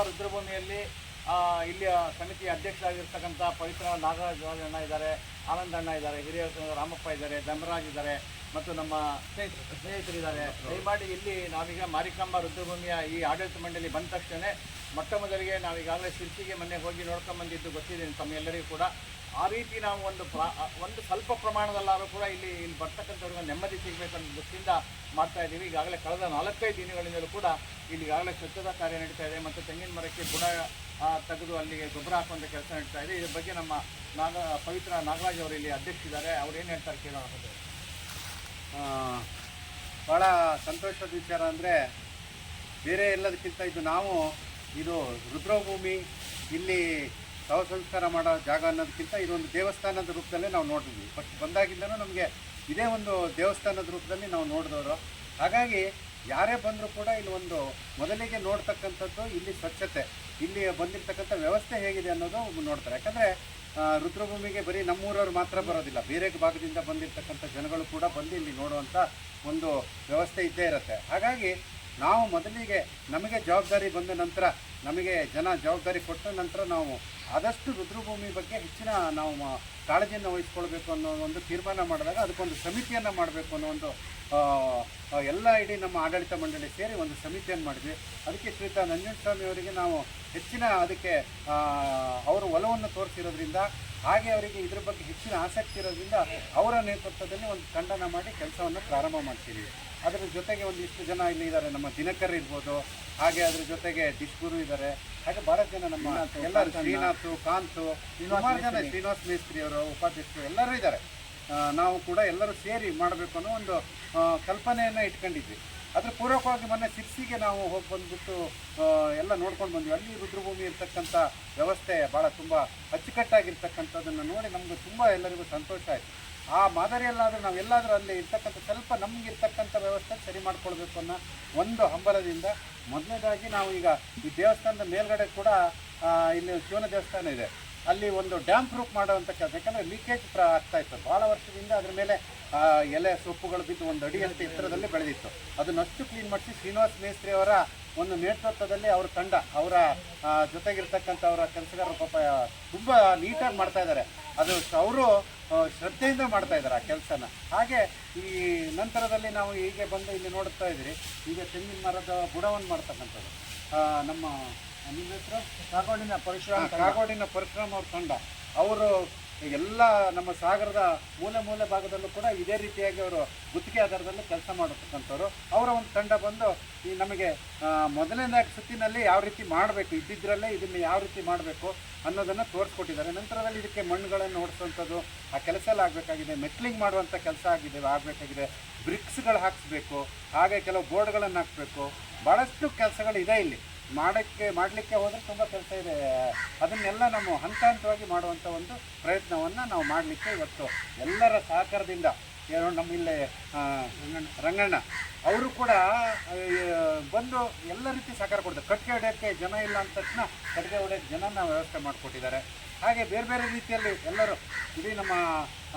ರುದ್ರಭೂಮಿಯಲ್ಲಿ ಇಲ್ಲಿಯ ಸಮಿತಿಯ ಅಧ್ಯಕ್ಷರಾಗಿರ್ತಕ್ಕಂಥ ಪವಿತ್ರ ನಾಗರಾಜ್ ಅಣ್ಣ ಇದ್ದಾರೆ, ಆನಂದ್ ಅಣ್ಣ ಇದ್ದಾರೆ, ಹಿರಿಯ ರಾಮಪ್ಪ ಇದ್ದಾರೆ, ಧರ್ಮರಾಜ್ ಇದ್ದಾರೆ ಮತ್ತು ನಮ್ಮ ಸ್ನೇಹಿತರಿದ್ದಾರೆ. ದಯಮಾಡಿ ಇಲ್ಲಿ ನಾವೀಗ ಮಾರಿಕಾಂಬಾ ರುದ್ರಭೂಮಿಯ ಈ ಆಡಳಿತ ಮಂಡಳಿ ಬಂದ ತಕ್ಷಣ ಮೊಟ್ಟ ಮೊದಲಿಗೆ ನಾವೀಗಾಗಲೇ ಶಿರ್ಸಿಗೆ ಮೊನ್ನೆ ಹೋಗಿ ನೋಡ್ಕೊಂಬಂದಿದ್ದು ಗೊತ್ತಿದೆ ತಮ್ಮೆಲ್ಲರಿಗೂ ಕೂಡ. ಆ ರೀತಿ ನಾವು ಒಂದು ಸ್ವಲ್ಪ ಪ್ರಮಾಣದಲ್ಲಾದರೂ ಕೂಡ ಇಲ್ಲಿ ಬರ್ತಕ್ಕಂಥವ್ರಿಗೆ ನೆಮ್ಮದಿ ಸಿಗಬೇಕನ್ನೋ ದೃಷ್ಟಿಯಿಂದ ಮಾಡ್ತಾ ಇದ್ದೀವಿ. ಈಗಾಗಲೇ ಕಳೆದ 4-5 ದಿನಗಳಿಂದಲೂ ಕೂಡ ಇಲ್ಲಿಗಾಗಲೇ ಸ್ವಚ್ಛತಾ ಕಾರ್ಯ ನಡೀತಾ ಇದೆ ಮತ್ತು ತೆಂಗಿನ ಮರಕ್ಕೆ ಬುಡ ತೆಗೆದು ಅಲ್ಲಿಗೆ ಗೊಬ್ಬರ ಹಾಕುವಂಥ ಕೆಲಸ ನಡೀತಾ ಇದೆ. ಇದ್ರ ಬಗ್ಗೆ ನಮ್ಮ ಪವಿತ್ರ ನಾಗರಾಜ್ ಅವರು ಇಲ್ಲಿ ಅಧ್ಯಕ್ಷರಿದ್ದಾರೆ, ಅವ್ರು ಏನು ಹೇಳ್ತಾರೆ ಕೇಳೋಣ. ಭಾಳ ಸಂತೋಷದ ವಿಚಾರ ಅಂದರೆ ಬೇರೆ ಎಲ್ಲದಕ್ಕಿಂತ ಇದು ರುದ್ರಭೂಮಿ ಇಲ್ಲಿ ಶವ ಸಂಸ್ಕಾರ ಮಾಡೋ ಜಾಗ ಅನ್ನೋದಕ್ಕಿಂತ ಇದೊಂದು ದೇವಸ್ಥಾನದ ರೂಪದಲ್ಲೇ ನಾವು ನೋಡಿದ್ವಿ. ಫಸ್ಟ್ ಬಂದಾಗಿಂದನೂ ನಮಗೆ ಇದೇ ಒಂದು ದೇವಸ್ಥಾನದ ರೂಪದಲ್ಲಿ ನಾವು ನೋಡಿದವರು. ಹಾಗಾಗಿ ಯಾರೇ ಬಂದರೂ ಕೂಡ ಇಲ್ಲಿ ಒಂದು ಮೊದಲಿಗೆ ನೋಡ್ತಕ್ಕಂಥದ್ದು ಇಲ್ಲಿ ಸ್ವಚ್ಛತೆ, ಇಲ್ಲಿ ಬಂದಿರತಕ್ಕಂಥ ವ್ಯವಸ್ಥೆ ಹೇಗಿದೆ ಅನ್ನೋದು ನೋಡ್ತಾರೆ. ಯಾಕಂದರೆ ರುದ್ರಭೂಮಿಗೆ ಬರೀ ನಮ್ಮೂರವ್ರು ಮಾತ್ರ ಬರೋದಿಲ್ಲ, ಬೇರೆ ಭಾಗದಿಂದ ಬಂದಿರತಕ್ಕಂಥ ಜನಗಳು ಕೂಡ ಬಂದು ಇಲ್ಲಿ ನೋಡುವಂಥ ಒಂದು ವ್ಯವಸ್ಥೆ ಇದ್ದೇ ಇರುತ್ತೆ. ಹಾಗಾಗಿ ನಾವು ಮೊದಲಿಗೆ ನಮಗೆ ಜವಾಬ್ದಾರಿ ಬಂದ ನಂತರ, ನಮಗೆ ಜನ ಜವಾಬ್ದಾರಿ ಕೊಟ್ಟ ನಂತರ ನಾವು ಆದಷ್ಟು ರುದ್ರಭೂಮಿ ಬಗ್ಗೆ ಹೆಚ್ಚಿನ ನಾವು ಕಾಳಜಿಯನ್ನು ವಹಿಸ್ಕೊಳ್ಬೇಕು ಅನ್ನೋ ಒಂದು ತೀರ್ಮಾನ ಮಾಡಿದಾಗ ಅದಕ್ಕೊಂದು ಸಮಿತಿಯನ್ನು ಮಾಡಬೇಕು ಅನ್ನೋ ಒಂದು ಎಲ್ಲ ಇಡೀ ನಮ್ಮ ಆಡಳಿತ ಮಂಡಳಿ ಸೇರಿ ಒಂದು ಸಮಿತಿಯನ್ನು ಮಾಡಿದ್ವಿ. ಅದಕ್ಕೆ ಶ್ರೀಯುತ ನಂಜುಂಡಸ್ವಾಮಿ ಅವರಿಗೆ ನಾವು ಹೆಚ್ಚಿನ ಅದಕ್ಕೆ ಅವರು ಒಲವನ್ನು ತೋರಿಸಿರೋದ್ರಿಂದ, ಹಾಗೆ ಅವರಿಗೆ ಇದ್ರ ಬಗ್ಗೆ ಹೆಚ್ಚಿನ ಆಸಕ್ತಿ ಇರೋದ್ರಿಂದ ಅವರ ನೇತೃತ್ವದಲ್ಲಿ ಒಂದು ತಂಡನ ಮಾಡಿ ಕೆಲಸವನ್ನು ಪ್ರಾರಂಭ ಮಾಡ್ತೀವಿ. ಅದರ ಜೊತೆಗೆ ಒಂದಿಷ್ಟು ಜನ ಇಲ್ಲಿ ಇದ್ದಾರೆ, ನಮ್ಮ ದಿನಕರ್ ಇರ್ಬೋದು, ಹಾಗೆ ಅದ್ರ ಜೊತೆಗೆ ದಿಶ್ಗುರು ಇದ್ದಾರೆ, ಹಾಗೆ ಭಾಳ ಜನ ನಮ್ಮ ಎಲ್ಲರೂ ಶ್ರೀನಾಥ್, ಕಾಂತು, ಸುಮಾರು ಜನ, ಶ್ರೀನಿವಾಸ ಮೇಸ್ತ್ರಿ ಅವರು ಉಪಾಧ್ಯಕ್ಷರು ಎಲ್ಲರೂ ಇದ್ದಾರೆ. ನಾವು ಕೂಡ ಎಲ್ಲರೂ ಸೇರಿ ಮಾಡಬೇಕು ಅನ್ನೋ ಒಂದು ಕಲ್ಪನೆಯನ್ನು ಇಟ್ಕೊಂಡಿದ್ವಿ. ಅದ್ರ ಪೂರ್ವಕವಾಗಿ ಮೊನ್ನೆ ಶಿರ್ಸಿಗೆ ನಾವು ಹೋಗಿ ಬಂದುಬಿಟ್ಟು ಎಲ್ಲ ನೋಡ್ಕೊಂಡು ಬಂದ್ವಿ. ಅಲ್ಲಿ ರುದ್ರಭೂಮಿ ಇರ್ತಕ್ಕಂಥ ವ್ಯವಸ್ಥೆ ಭಾಳ ತುಂಬ ಅಚ್ಚುಕಟ್ಟಾಗಿರ್ತಕ್ಕಂಥದ್ದನ್ನು ನೋಡಿ ನಮಗೆ ತುಂಬ ಎಲ್ಲರಿಗೂ ಸಂತೋಷ ಆಯಿತು. ಆ ಮಾದರಿಯಲ್ಲಾದರೂ ನಾವು ಎಲ್ಲಾದರೂ ಅಲ್ಲಿ ಇರ್ತಕ್ಕಂಥ ಸ್ವಲ್ಪ ನಮಗಿರ್ತಕ್ಕಂಥ ವ್ಯವಸ್ಥೆ ಸರಿ ಮಾಡ್ಕೊಳ್ಬೇಕು ಅನ್ನೋ ಒಂದು ಹಂಬಲದಿಂದ ಮೊದಲನೇದಾಗಿ ನಾವು ಈಗ ಈ ದೇವಸ್ಥಾನದ ಮೇಲ್ಗಡೆ ಕೂಡ ಇಲ್ಲಿ ಶಿವನ ದೇವಸ್ಥಾನ ಇದೆ, ಅಲ್ಲಿ ಒಂದು ಡ್ಯಾಮ್ ಪ್ರೂಫ್ ಮಾಡುವಂಥ ಕೆಲಸ. ಯಾಕಂದರೆ ಲೀಕೇಜ್ ಆಗ್ತಾಯಿತ್ತು ಭಾಳ ವರ್ಷದಿಂದ, ಅದ್ರ ಮೇಲೆ ಎಲೆ ಸೊಪ್ಪುಗಳು ಬಿದ್ದು 1 ಅಡಿ ಅಂತ ಎತ್ತರದಲ್ಲಿ ಬೆಳೆದಿತ್ತು. ಅದನ್ನಷ್ಟು ಕ್ಲೀನ್ ಮಾಡಿಸಿ ಶ್ರೀನಿವಾಸ ಮೇಸ್ತ್ರಿ ಅವರ ಒಂದು ನೇತೃತ್ವದಲ್ಲಿ ಅವ್ರ ತಂಡ, ಅವರ ಜೊತೆಗಿರ್ತಕ್ಕಂಥ ಅವರ ಕೆಲಸಗಾರರು ಪಾಪ ತುಂಬ ನೀಟಾಗಿ ಮಾಡ್ತಾ ಇದ್ದಾರೆ. ಅದು ಅವರು ಶ್ರದ್ಧೆಯಿಂದ ಮಾಡ್ತಾ ಇದ್ದಾರೆ ಆ ಕೆಲಸನ. ಹಾಗೆ ಈ ನಂತರದಲ್ಲಿ ನಾವು ಹೀಗೆ ಬಂದು ಇಲ್ಲಿ ನೋಡ್ತಾ ಇದ್ದೀರಿ, ಈಗ ತೆಂಗಿನ ಮರದ ಬುಡವನ್ನು ಮಾಡ್ತಕ್ಕಂಥದ್ದು ನಮ್ಮ ನಿಮ್ಮ ಹೆಸರು ಕಾಗೋಡಿನ ಪರಶುರಾಮ್ ಅವ್ರ ತಂಡ. ಅವರು ಎಲ್ಲ ನಮ್ಮ ಸಾಗರದ ಮೂಲೆ ಭಾಗದಲ್ಲೂ ಕೂಡ ಇದೇ ರೀತಿಯಾಗಿ ಅವರು ಗುತ್ತಿಗೆ ಆಧಾರದಲ್ಲಿ ಕೆಲಸ ಮಾಡತಕ್ಕಂಥವ್ರು. ಅವರ ಒಂದು ತಂಡ ಬಂದು ಈ ನಮಗೆ ಮೊದಲನೇ ಸುತ್ತಿನಲ್ಲಿ ಯಾವ ರೀತಿ ಮಾಡಬೇಕು, ಇದ್ದಿದ್ದರಲ್ಲೇ ಇದನ್ನು ಯಾವ ರೀತಿ ಮಾಡಬೇಕು ಅನ್ನೋದನ್ನು ತೋರಿಸ್ಕೊಟ್ಟಿದ್ದಾರೆ. ನಂತರದಲ್ಲಿ ಇದಕ್ಕೆ ಮಣ್ಣುಗಳನ್ನು ಹೊಡಿಸುವಂಥದ್ದು ಆ ಕೆಲಸ ಎಲ್ಲ ಆಗಬೇಕಾಗಿದೆ, ಮೆಟ್ಲಿಂಗ್ ಮಾಡುವಂಥ ಕೆಲಸ ಆಗಬೇಕಾಗಿದೆ, ಬ್ರಿಕ್ಸ್ಗಳು ಹಾಕಿಸ್ಬೇಕು, ಹಾಗೆ ಕೆಲವು ಬೋರ್ಡ್ಗಳನ್ನು ಹಾಕಬೇಕು, ಭಾಳಷ್ಟು ಕೆಲಸಗಳಿದೆ ಇಲ್ಲಿ. ಮಾಡಲಿಕ್ಕೆ ಹೋದರೆ ತುಂಬ ಕೆಲಸ ಇದೆ. ಅದನ್ನೆಲ್ಲ ನಾವು ಹಂತವಾಗಿ ಮಾಡುವಂಥ ಒಂದು ಪ್ರಯತ್ನವನ್ನು ನಾವು ಮಾಡಲಿಕ್ಕೆ ಇವತ್ತು ಎಲ್ಲರ ಸಹಕಾರದಿಂದ ನಮ್ಮಿಲ್ಲೇ ರಂಗಣ್ಣ ಅವರು ಕೂಡ ಬಂದು ಎಲ್ಲ ರೀತಿ ಸಹಕಾರ ಕೊಡ್ತಾರೆ. ಕಟ್ಟಿಗೆ ಹೊಡೆಯೋಕ್ಕೆ ಜನ ಇಲ್ಲ ಅಂದ ತಕ್ಷಣ ಕಟ್ಟಿಗೆ ಹೊಡೆಯೋಕ್ಕೆ ಜನನ ವ್ಯವಸ್ಥೆ ಮಾಡಿಕೊಟ್ಟಿದ್ದಾರೆ. ಹಾಗೆ ಬೇರೆ ರೀತಿಯಲ್ಲಿ ಎಲ್ಲರೂ ಇಡೀ ನಮ್ಮ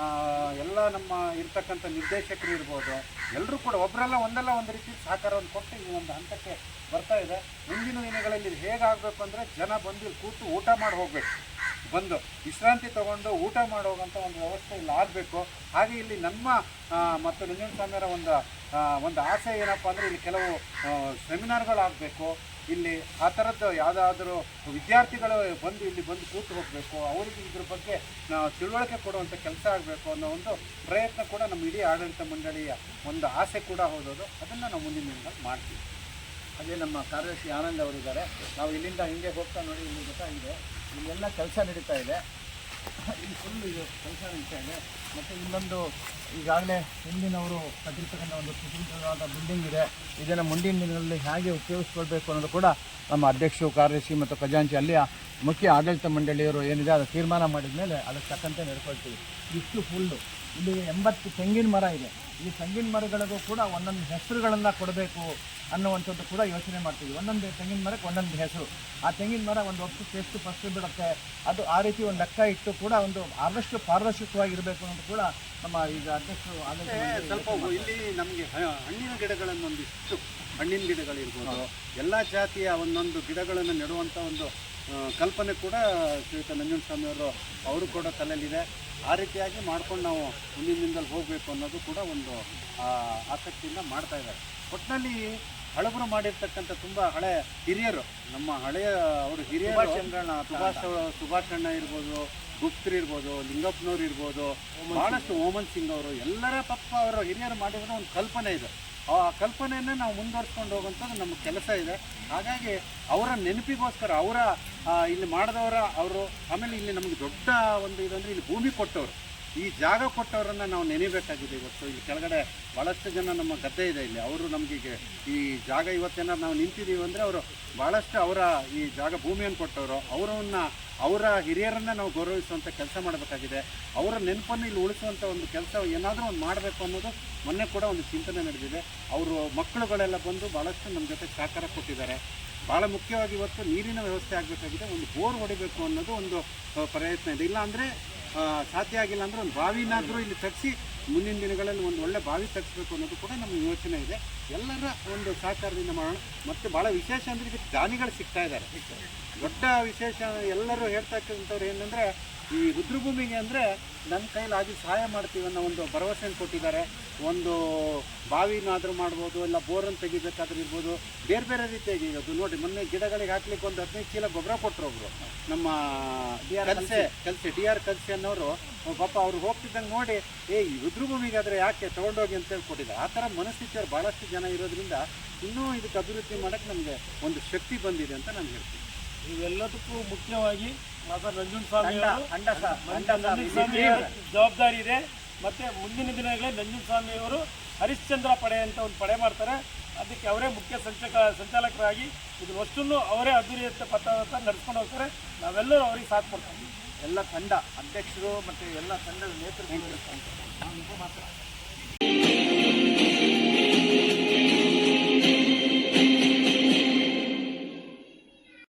ಎಲ್ಲ ನಮ್ಮ ಇರ್ತಕ್ಕಂಥ ನಿರ್ದೇಶಕರು ಇರ್ಬೋದು, ಎಲ್ಲರೂ ಕೂಡ ಒಬ್ಬರೆಲ್ಲ ಒಂದು ರೀತಿ ಸಹಕಾರವನ್ನು ಕೊಟ್ಟು ಈ ಒಂದು ಹಂತಕ್ಕೆ ಬರ್ತಾ ಇದೆ. ಮುಂದಿನ ದಿನಗಳಲ್ಲಿ ಹೇಗಾಗಬೇಕು ಅಂದರೆ ಜನ ಬಂದು ಕೂತು ಊಟ ಮಾಡಿ ಹೋಗಬೇಕು, ಬಂದು ವಿಶ್ರಾಂತಿ ತೊಗೊಂಡು ಊಟ ಮಾಡಿ ಹೋಗೋಂಥ ಒಂದು ವ್ಯವಸ್ಥೆ ಇಲ್ಲಿ ಆಗಬೇಕು. ಹಾಗೆ ಇಲ್ಲಿ ನಮ್ಮ ಮತ್ತು ನಂಜುಂಡಸ್ವಾಮಿಯವರ ಒಂದು ಆಸೆ ಏನಪ್ಪ ಅಂದರೆ ಇಲ್ಲಿ ಕೆಲವು ಸೆಮಿನಾರ್ಗಳಾಗಬೇಕು. ಇಲ್ಲಿ ಆ ಥರದ್ದು ಯಾವುದಾದ್ರೂ ವಿದ್ಯಾರ್ಥಿಗಳು ಇಲ್ಲಿ ಬಂದು ಕೂತು ಹೋಗಬೇಕು, ಅವರಿಗೆ ಇದ್ರ ಬಗ್ಗೆ ತಿಳುವಳಿಕೆ ಕೊಡುವಂಥ ಕೆಲಸ ಆಗಬೇಕು ಅನ್ನೋ ಒಂದು ಪ್ರಯತ್ನ ಕೂಡ ನಮ್ಮ ಇಡೀ ಆಡಳಿತ ಮಂಡಳಿಯ ಒಂದು ಆಸೆ ಕೂಡ ಹೌದದು. ಅದನ್ನು ನಾವು ಮುಂದಿನ ದಿನದಲ್ಲಿ ಮಾಡ್ತೀವಿ. ಅದೇ ನಮ್ಮ ಕಾರ್ಯದರ್ಶಿ ಆನಂದ್ ಅವರಿದ್ದಾರೆ. ನಾವು ಇಲ್ಲಿಂದ ಹಿಂಗೆ ಹೋಗ್ತಾ ನೋಡಿ, ಇಲ್ಲಿ ಗೊತ್ತಾಗಿದೆ ಇಲ್ಲೆಲ್ಲ ಕೆಲಸ ನಡೀತಾ ಇದೆ, ಇಲ್ಲಿ ಫುಲ್ ಇದು ಕೆಲಸ ನಡೀತಾ ಇದೆ. ಮತ್ತು ಇಲ್ಲೊಂದು ಈಗಾಗಲೇ ಹಿಂದಿನವರು ಕಟ್ಟಿರ್ತಕ್ಕಂಥ ಒಂದು ಸುಸಜ್ಜಿತವಾದ ಬಿಲ್ಡಿಂಗ್ ಇದೆ. ಇದನ್ನು ಮುಂದಿನ ದಿನಗಳಲ್ಲಿ ಹೇಗೆ ಉಪಯೋಗಿಸ್ಕೊಳ್ಬೇಕು ಅನ್ನೋದು ಕೂಡ ನಮ್ಮ ಅಧ್ಯಕ್ಷರು, ಕಾರ್ಯದರ್ಶಿ ಮತ್ತು ಖಜಾಂಚಿ ಅಲ್ಲಿಯ ಮುಖ್ಯ ಆಡಳಿತ ಮಂಡಳಿಯವರು ಏನಿದೆ ಅದು ತೀರ್ಮಾನ ಮಾಡಿದ ಮೇಲೆ ಅದಕ್ಕೆ ತಕ್ಕಂತೆ ನಡ್ಕೊಳ್ತೀವಿ. ಇಷ್ಟು ಫುಲ್ಲು ಇಲ್ಲಿ 80 ತೆಂಗಿನ ಮರ ಇದೆ. ಈ ತೆಂಗಿನ ಮರಗಳಿಗೂ ಕೂಡ ಒಂದೊಂದು ಹೆಸರುಗಳನ್ನು ಕೊಡಬೇಕು ಅನ್ನುವಂಥದ್ದು ಕೂಡ ಯೋಚನೆ ಮಾಡ್ತೀವಿ. ಒಂದೊಂದು ತೆಂಗಿನ ಮರಕ್ಕೆ ಒಂದೊಂದು ಹೆಸರು. ಆ ತೆಂಗಿನ ಮರ ಒಂದು ವರ್ಷಕ್ಕೆ ಎಷ್ಟು ಫಸಲು ಬಿಡುತ್ತೆ, ಅದು ಆ ರೀತಿ ಒಂದು ಲೆಕ್ಕ ಇಟ್ಟು ಕೂಡ ಒಂದು ಆದಷ್ಟು ಪಾರದರ್ಶಕವಾಗಿರಬೇಕು ಅನ್ನೋದು ಕೂಡ ನಮ್ಮ ಈಗ ಅಧ್ಯಕ್ಷರು ಸ್ವಲ್ಪ ಇಲ್ಲಿ ನಮಗೆ ಹಣ್ಣಿನ ಗಿಡಗಳನ್ನು ಒಂದಿಷ್ಟು ಹಣ್ಣಿನ ಗಿಡಗಳಿರ್ಬೋದು, ಎಲ್ಲ ಜಾತಿಯ ಒಂದೊಂದು ಗಿಡಗಳನ್ನು ನೆಡುವಂಥ ಒಂದು ಕಲ್ಪನೆ ಕೂಡ ಶ್ರೀಯುತ ನಂಜುಂಡಸ್ವಾಮಿಯವರು ಅವರು ಕೂಡ ತಲೆಯಲ್ಲಿದೆ. ಆ ರೀತಿಯಾಗಿ ಮಾಡ್ಕೊಂಡು ನಾವು ಮುಂದಿನ ದಿನದಲ್ಲಿ ಹೋಗಬೇಕು ಅನ್ನೋದು ಕೂಡ ಒಂದು ಆಸಕ್ತಿಯಿಂದ ಮಾಡ್ತಾ ಇದ್ದಾರೆ. ಒಟ್ಟಿನಲ್ಲಿ ಹಳಬರು ಮಾಡಿರ್ತಕ್ಕಂಥ ತುಂಬ ಹಳೆ ಹಿರಿಯರು, ನಮ್ಮ ಹಳೆಯ ಅವರು ಹಿರಿಯರು ಸುಭಾಷ್ ಅಣ್ಣ ಇರ್ಬೋದು, ಗುಪ್ತರು ಇರ್ಬೋದು, ಲಿಂಗಪ್ಪನವ್ರು ಇರ್ಬೋದು, ಭಾಳಷ್ಟು ಓಮನ್ ಸಿಂಗ್ ಅವರು, ಎಲ್ಲರ ಪಪ್ಪ ಅವರ ಹಿರಿಯರು ಮಾಡಿರೋ ಒಂದು ಕಲ್ಪನೆ ಇದೆ. ಆ ಕಲ್ಪನೆಯನ್ನು ನಾವು ಮುಂದುವರ್ಸ್ಕೊಂಡು ಹೋಗುವಂಥದ್ದು ನಮ್ಮ ಕೆಲಸ ಇದೆ. ಹಾಗಾಗಿ ಅವರ ನೆನಪಿಗೋಸ್ಕರ ಅವರ ಇಲ್ಲಿ ಮಾಡಿದವರ ಅವರು, ಆಮೇಲೆ ಇಲ್ಲಿ ನಮಗೆ ದೊಡ್ಡ ಒಂದು ಇದಂದರೆ ಇಲ್ಲಿ ಭೂಮಿ ಕೊಟ್ಟವರು, ಈ ಜಾಗ ಕೊಟ್ಟವರನ್ನು ನಾವು ನೆನೆಯಬೇಕಾಗಿದೆ. ಇವತ್ತು ಇಲ್ಲಿ ಕೆಳಗಡೆ ಭಾಳಷ್ಟು ಜನ ನಮ್ಮ ಗದ್ದೆ ಇದೆ ಇಲ್ಲಿ, ಅವರು ನಮಗೀಗ ಈ ಜಾಗ ಇವತ್ತೇನಾದ್ರು ನಾವು ನಿಂತಿದ್ದೀವಿ ಅಂದರೆ ಅವರು ಭಾಳಷ್ಟು ಅವರ ಈ ಜಾಗ ಭೂಮಿಯನ್ನು ಕೊಟ್ಟವರು, ಅವರ ಹಿರಿಯರನ್ನು ನಾವು ಗೌರವಿಸುವಂಥ ಕೆಲಸ ಮಾಡಬೇಕಾಗಿದೆ. ಅವರ ನೆನಪನ್ನು ಇಲ್ಲಿ ಉಳಿಸುವಂಥ ಒಂದು ಕೆಲಸ ಏನಾದರೂ ಒಂದು ಮಾಡಬೇಕು ಅನ್ನೋದು ಮೊನ್ನೆ ಕೂಡ ಒಂದು ಚಿಂತನೆ ನಡೆದಿದೆ. ಅವರು ಮಕ್ಕಳುಗಳೆಲ್ಲ ಬಂದು ಭಾಳಷ್ಟು ನಮ್ಮ ಜೊತೆ ಸಹಕಾರ ಕೊಟ್ಟಿದ್ದಾರೆ. ಭಾಳ ಮುಖ್ಯವಾಗಿ ಇವತ್ತು ನೀರಿನ ವ್ಯವಸ್ಥೆ ಆಗಬೇಕಾಗಿದೆ, ಒಂದು ಬೋರ್ ಹೊಡಿಬೇಕು ಅನ್ನೋದು ಒಂದು ಪ್ರಯತ್ನ ಇದೆ. ಇಲ್ಲ ಅಂದರೆ ಸಾಧ್ಯ ಆಗಿಲ್ಲ ಅಂದರೆ ಒಂದು ಬಾವಿನಾದರೂ ಇಲ್ಲಿ ತಗ್ಸಿ ಮುಂದಿನ ದಿನಗಳಲ್ಲಿ ಒಂದು ಒಳ್ಳೆ ಬಾವಿ ತಗ್ಸ್ಬೇಕು ಅನ್ನೋದು ಕೂಡ ನಮ್ಮ ಯೋಚನೆ ಇದೆ. ಎಲ್ಲರ ಒಂದು ಸಹಕಾರದಿಂದ ಮಾಡೋಣ. ಮತ್ತು ಭಾಳ ವಿಶೇಷ ಅಂದರೆ ಇದಕ್ಕೆ ದಾನಿಗಳು ಸಿಗ್ತಾ ಇದ್ದಾರೆ. ದೊಡ್ಡ ವಿಶೇಷ ಎಲ್ಲರೂ ಹೇಳ್ತಾ ಇರ್ತಕ್ಕಂಥವ್ರು ಏನಂದರೆ, ಈ ರುದ್ರಭೂಮಿಗೆ ಅಂದರೆ ನನ್ನ ಕೈಲಾಗಿ ಸಹಾಯ ಮಾಡ್ತೀವಿ ಅನ್ನೋ ಒಂದು ಭರವಸೆಯನ್ನು ಕೊಟ್ಟಿದ್ದಾರೆ. ಒಂದು ಬಾವಿನಾದರೂ ಮಾಡ್ಬೋದು, ಇಲ್ಲ ಬೋರನ್ನು ತೆಗಿಬೇಕಾದ್ರೂ ಇರ್ಬೋದು, ಬೇರೆ ಬೇರೆ ರೀತಿಯಾಗಿ ಅದು ನೋಡಿ ಮೊನ್ನೆ ಗಿಡಗಳಿಗೆ ಹಾಕ್ಲಿಕ್ಕೆ ಒಂದು 15 ಚೀಲ ಗೊಬ್ಬರ ಕೊಟ್ಟರು ಒಬ್ಬರು, ನಮ್ಮ ಕಲ್ಸೆ ಅನ್ನೋರು. ಪಾಪ ಅವ್ರು ಹೋಗ್ತಿದ್ದಂಗೆ ನೋಡಿ, ಈ ರುದ್ರಭೂಮಿಗಾದರೆ ಯಾಕೆ ತೊಗೊಂಡೋಗಿ ಅಂತೇಳಿ ಕೊಟ್ಟಿದ್ದಾರೆ. ಆ ಥರ ಮನಸ್ಥಿತಿಯವ್ರು ಭಾಳಷ್ಟು ಜನ ಇರೋದ್ರಿಂದ ಇನ್ನೂ ಇದಕ್ಕೆ ಅಭಿವೃದ್ಧಿ ಮಾಡೋಕ್ಕೆ ನಮಗೆ ಒಂದು ಶಕ್ತಿ ಬಂದಿದೆ ಅಂತ ನಾನು ಹೇಳ್ತೀನಿ. ಇವೆಲ್ಲದಕ್ಕೂ ಮುಖ್ಯವಾಗಿ ನಂಜುಂಡಸ್ವಾಮಿ ಜವಾಬ್ದಾರಿ ಇದೆ. ಮತ್ತು ಮುಂದಿನ ದಿನಗಳಲ್ಲಿ ನಂಜುಂಡಸ್ವಾಮಿಯವರು ಹರಿಶ್ಚಂದ್ರ ಪಡೆ ಅಂತ ಒಂದು ಪಡೆ ಮಾಡ್ತಾರೆ. ಅದಕ್ಕೆ ಅವರೇ ಮುಖ್ಯ ಸಂಚಾಲಕರಾಗಿ ಇದನ್ನಷ್ಟನ್ನು ಅವರೇ ಅಭಿವೃದ್ಧಿ ಪಥ ನಡೆಸ್ಕೊಂಡು ಹೋಗ್ತಾರೆ. ನಾವೆಲ್ಲರೂ ಅವರಿಗೆ ಸಾಥ್ ಕೊಡ್ತೀವಿ. ಎಲ್ಲ ತಂಡ ಅಧ್ಯಕ್ಷರು ಮತ್ತು ಎಲ್ಲ ತಂಡದ ನೇತೃತ್ವ ಮಾತ್ರ